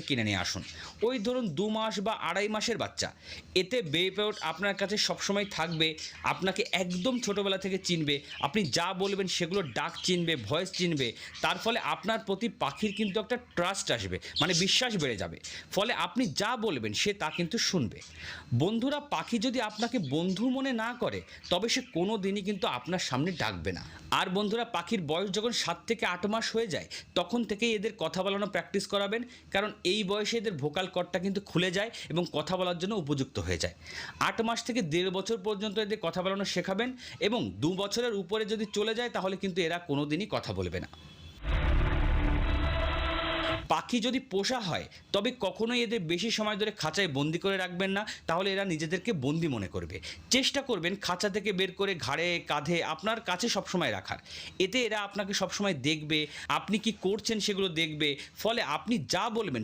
কিনে নিয়ে আসুন। ওই ধরুন ২ মাস বা ২.৫ মাসের বাচ্চা। এতে বেবি প্যারট আপনার কাছে সবসময় থাকবে। আপনাকে একদম ছোটবেলা থেকে চিনবে। আপনি যা বলবেন সেগুলোর ডাক চিনবে, ভয়েস চিনবে। তার ফলে আপনার প্রতি পাখির কিন্তু একটা ট্রাস্ট আসবে। মানে বিশ্বাস বেড়ে যাবে। ফলে আপনি যা বলবেন সে তা কিন্তু শুনবে। বন্ধুরা, পাখি যদি আপনাকে বন্ধু মনে না করে, তবে সে কোনোদিনই কিন্তু আপনার সামনে ডাকবে না। আর বন্ধুরা, পাখির বয়স যখন ৭ থেকে ৮ মাস হয়ে যায়, তখন থেকেই এদের কথা বলানো প্র্যাকটিস করাবেন। কারণ এই বয়সে এদের ভোকাল কর্ডটা কিন্তু খুলে যায় এবং কথা বলার জন্য উপযুক্ত হয়ে যায়। ৮ মাস থেকে ১.৫ বছর পর্যন্ত এদের কথা বলানো শেখাবেন এবং ২ বছরের উপরে যদি চলে যায় তাহলে কিন্তু এরা কোনোদিনই কথা বলবে না। পাখি যদি পোষা হয় তবে কখনোই এদের বেশি সময় ধরে খাঁচায় বন্দি করে রাখবেন না, তাহলে এরা নিজেদেরকে বন্দি মনে করবে। চেষ্টা করবেন খাঁচা থেকে বের করে ঘাড়ে, কাঁধে আপনার কাছে সবসময় রাখার। এতে এরা আপনাকে সবসময় দেখবে, আপনি কি করছেন সেগুলো দেখবে। ফলে আপনি যা বলবেন